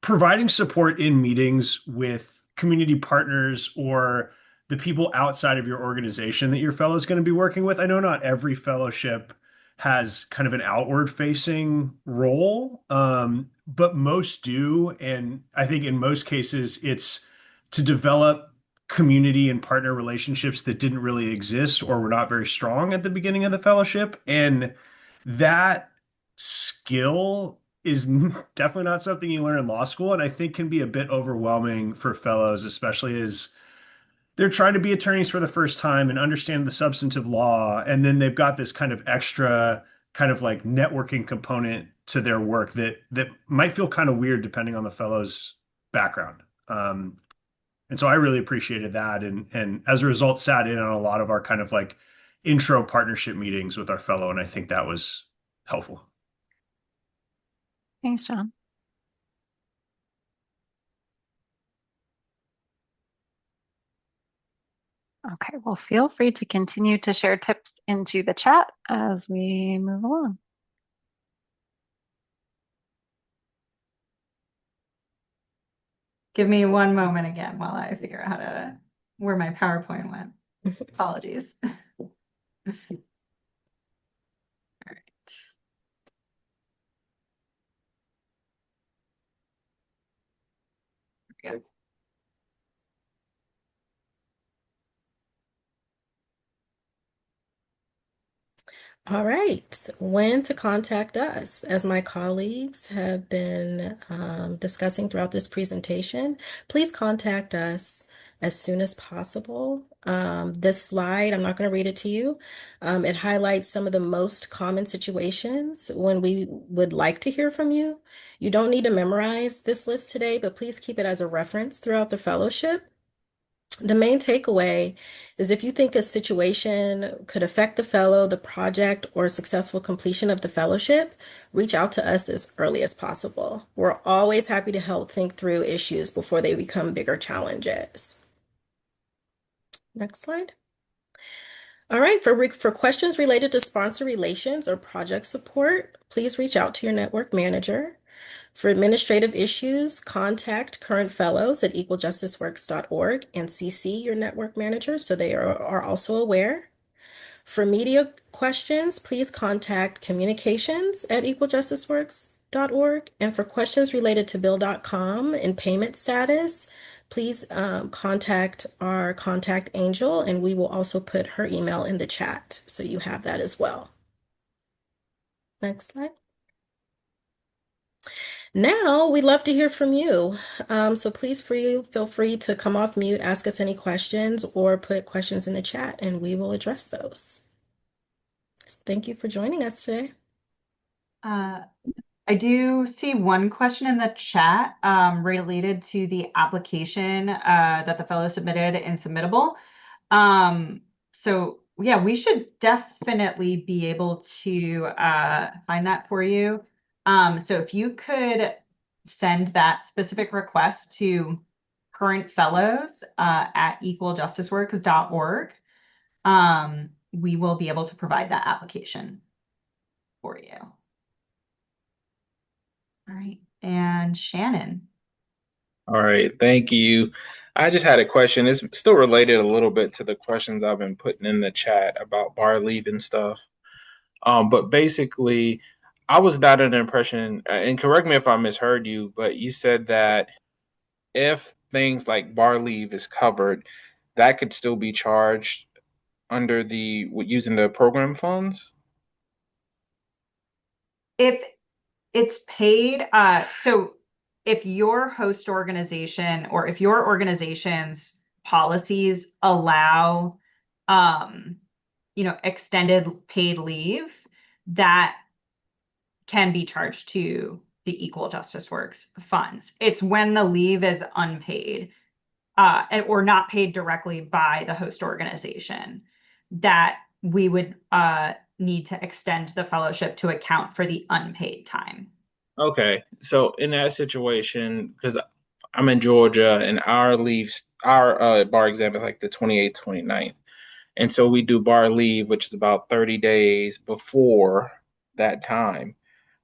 Speaker 5: providing support in meetings with community partners or the people outside of your organization that your fellow is going to be working with. I know not every fellowship has kind of an outward facing role, but most do. And I think in most cases, it's to develop community and partner relationships that didn't really exist or were not very strong at the beginning of the fellowship. And that skill is definitely not something you learn in law school, and I think can be a bit overwhelming for fellows, especially as they're trying to be attorneys for the first time and understand the substantive law, and then they've got this kind of extra kind of like networking component to their work that might feel kind of weird depending on the fellow's background. And so I really appreciated that, and as a result, sat in on a lot of our kind of like intro partnership meetings with our fellow, and I think that was helpful.
Speaker 4: Thanks, John. Okay, well, feel free to continue to share tips into the chat as we move along.
Speaker 3: Give me one moment again while I figure out where my PowerPoint went. Apologies. All right. There we go.
Speaker 1: All right, when to contact us. As my colleagues have been discussing throughout this presentation, please contact us as soon as possible. This slide, I'm not going to read it to you. It highlights some of the most common situations when we would like to hear from you. You don't need to memorize this list today, but please keep it as a reference throughout the fellowship. The main takeaway is if you think a situation could affect the fellow, the project, or successful completion of the fellowship, reach out to us as early as possible. We're always happy to help think through issues before they become bigger challenges. Next slide. All right, for questions related to sponsor relations or project support, please reach out to your network manager. For administrative issues, contact current fellows at equaljusticeworks.org and CC your network manager so they are also aware. For media questions, please contact communications at equaljusticeworks.org. And for questions related to Bill.com and payment status, please contact our contact angel, and we will also put her email in the chat so you have that as well. Next slide. Now, we'd love to hear from you. So please feel free to come off mute, ask us any questions, or put questions in the chat, and we will address those. Thank you for joining us today.
Speaker 3: I do see one question in the chat related to the application that the fellow submitted in Submittable. So yeah, we should definitely be able to find that for you. So if you could send that specific request to current fellows at equaljusticeworks.org, we will be able to provide that application for you. All right, and Shannon.
Speaker 6: All right, thank you. I just had a question. It's still related a little bit to the questions I've been putting in the chat about bar leave and stuff. But basically, I was not under the impression, and correct me if I misheard you, but you said that if things like bar leave is covered, that could still be charged under using the program funds.
Speaker 3: If it's paid, so if your host organization or if your organization's policies allow, extended paid leave, that can be charged to the Equal Justice Works funds. It's when the leave is unpaid or not paid directly by the host organization, that we would need to extend the fellowship to account for the unpaid time.
Speaker 6: Okay, so in that situation, because I'm in Georgia and our bar exam is like the 28th, 29th. And so we do bar leave, which is about 30 days before that time.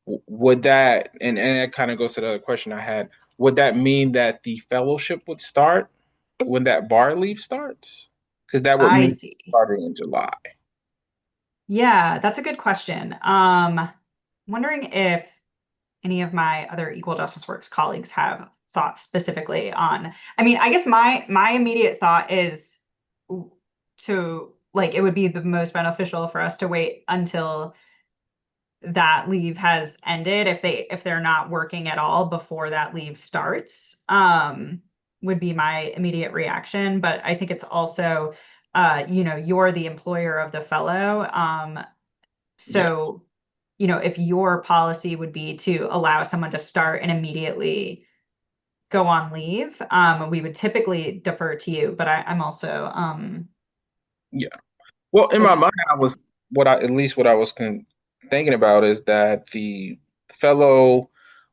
Speaker 6: Would that, and that kind of goes to the other question I had, would that mean that the fellowship would start when that bar leave starts? Because that would
Speaker 3: I
Speaker 6: mean
Speaker 3: see.
Speaker 6: starting in July.
Speaker 3: Yeah, that's a good question. Wondering if any of my other Equal Justice Works colleagues have thoughts specifically on, I mean, I guess my immediate thought is to like it would be the most beneficial for us to wait until that leave has ended if they're not working at all before that leave starts, would be my immediate reaction. But I think it's also you're the employer of the fellow.
Speaker 6: Yeah.
Speaker 3: So, if your policy would be to allow someone to start and immediately go on leave, we would typically defer to you. But I'm also
Speaker 6: Yeah. Well, in my
Speaker 3: open.
Speaker 6: mind, I was at least what I was thinking about is that the fellow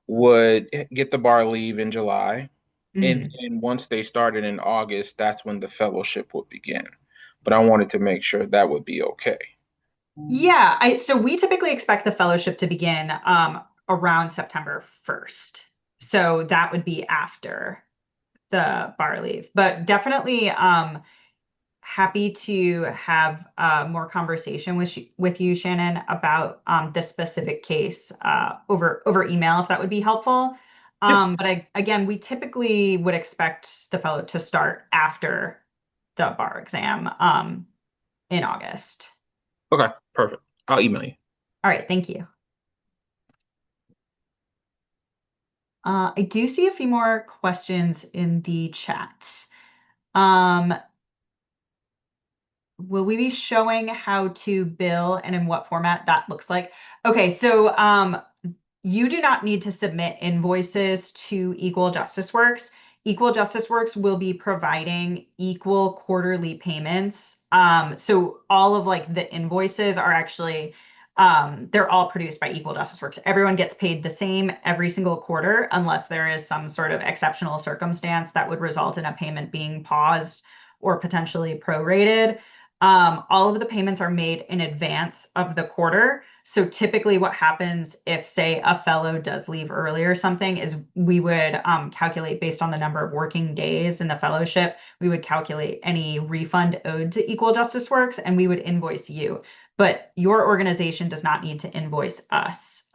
Speaker 6: would get the bar leave in July, and
Speaker 3: Mhm.
Speaker 6: then once they started in August, that's when the fellowship would begin. But I wanted to make sure that would be okay.
Speaker 3: Yeah, so we typically expect the fellowship to begin around September 1st. So that would be after the bar leave. But definitely happy to have more conversation with you, Shannon, about this specific case over email, if that would be helpful.
Speaker 6: Yeah.
Speaker 3: Again, we typically would expect the fellow to start after the bar exam in August.
Speaker 6: Okay, perfect. I'll email you.
Speaker 3: All right, thank you. I do see a few more questions in the chat. Um, will we be showing how to bill and in what format that looks like? Okay, so you do not need to submit invoices to Equal Justice Works. Equal Justice Works will be providing equal quarterly payments. So all of like the invoices are actually they're all produced by Equal Justice Works. Everyone gets paid the same every single quarter unless there is some sort of exceptional circumstance that would result in a payment being paused or potentially prorated. All of the payments are made in advance of the quarter. So typically what happens if, say, a fellow does leave early or something is we would calculate based on the number of working days in the fellowship. We would calculate any refund owed to Equal Justice Works and we would invoice you. But your organization does not need to invoice us.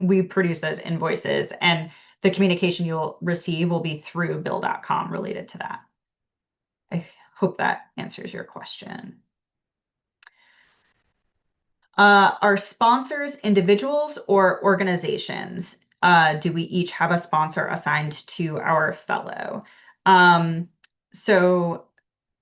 Speaker 3: We produce those invoices and the communication you'll receive will be through bill.com related to that. I hope that answers your question. Are sponsors individuals or organizations? Do we each have a sponsor assigned to our fellow? So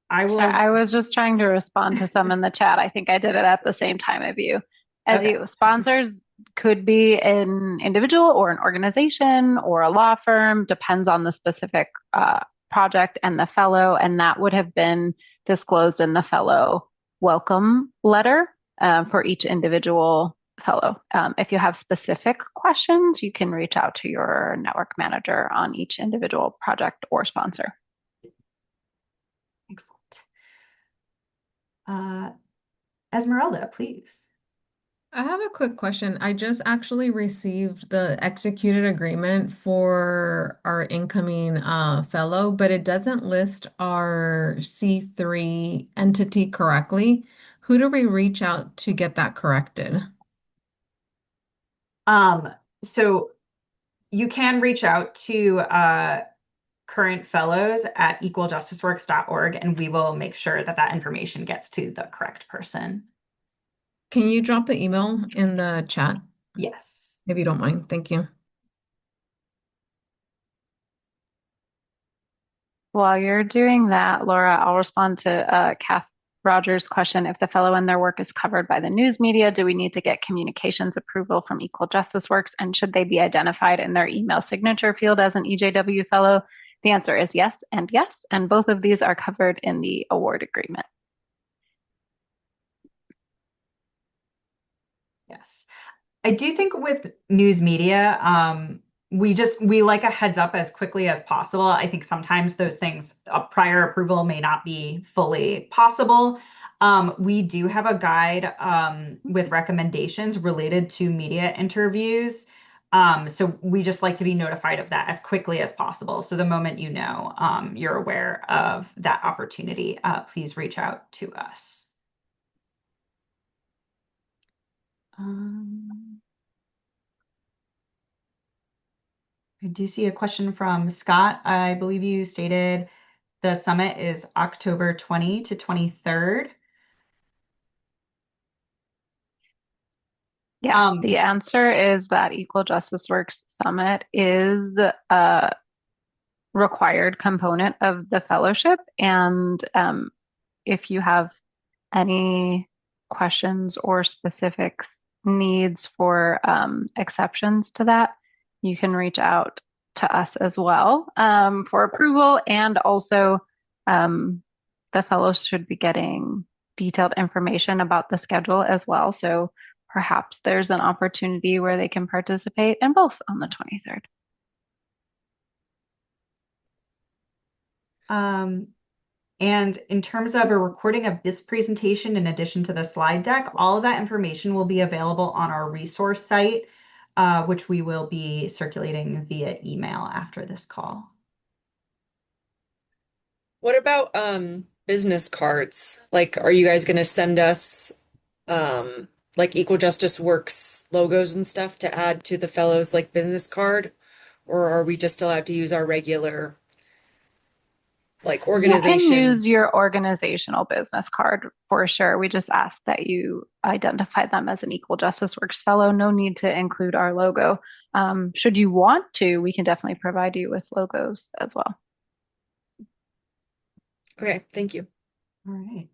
Speaker 3: I will.
Speaker 4: I was just trying to respond to some in the chat. I think I did it at the same time of you. As
Speaker 3: Okay.
Speaker 4: you, sponsors could be an individual or an organization or a law firm, depends on the specific project and the fellow, and that would have been disclosed in the fellow welcome letter for each individual fellow. If you have specific questions, you can reach out to your network manager on each individual project or sponsor.
Speaker 3: Excellent. Esmeralda, please.
Speaker 7: I have a quick question. I just actually received the executed agreement for our incoming fellow, but it doesn't list our C3 entity correctly. Who do we reach out to get that corrected?
Speaker 3: So you can reach out to current fellows at equaljusticeworks.org, and we will make sure that that information gets to the correct person.
Speaker 7: Can you drop the email in the chat,
Speaker 3: Yes.
Speaker 7: if you don't mind? Thank you.
Speaker 4: While you're doing that, Laura, I'll respond to Kath Rogers' question. If the fellow and their work is covered by the news media, do we need to get communications approval from Equal Justice Works? And should they be identified in their email signature field as an EJW fellow? The answer is yes, and both of these are covered in the award agreement.
Speaker 3: Yes. I do think with news media, we like a heads up as quickly as possible. I think sometimes those things, prior approval may not be fully possible. We do have a guide with recommendations related to media interviews. So we just like to be notified of that as quickly as possible. So the moment you know you're aware of that opportunity, please reach out to us. I do see a question from Scott. I believe you stated the summit is October 20 to 23rd.
Speaker 4: Yes, the answer is that Equal Justice Works Summit is a required component of the fellowship. And if you have any questions or specifics needs for exceptions to that, you can reach out to us as well for approval. And also, the fellows should be getting detailed information about the schedule as well. So perhaps there's an opportunity where they can participate in both on the 23rd.
Speaker 3: And in terms of a recording of this presentation, in addition to the slide deck, all of that information will be available on our resource site, which we will be circulating via email after this call.
Speaker 8: What about business cards? Like, are you guys going to send us like Equal Justice Works logos and stuff to add to the fellows like business card? Or are we just allowed to use our regular like organization?
Speaker 4: You can use your organizational business card for sure. We just ask that you identify them as an Equal Justice Works fellow. No need to include our logo. Should you want to, we can definitely provide you with logos as well.
Speaker 8: Okay, thank you.
Speaker 3: All right.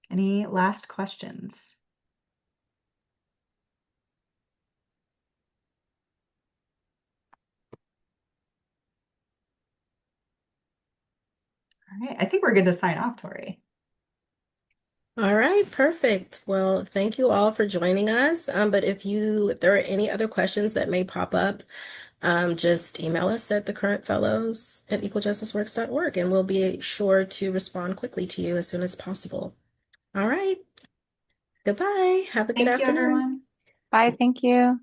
Speaker 3: Any last questions? All right, I think we're good to sign off, Tori.
Speaker 1: All right, perfect. Well, thank you all for joining us. But if there are any other questions that may pop up, just email us at thecurrentfellows@equaljusticeworks.org, and we'll be sure to respond quickly to you as soon as possible. All right. Goodbye. Have a good
Speaker 3: Thank you,
Speaker 1: afternoon.
Speaker 3: everyone.
Speaker 4: Bye. Thank you.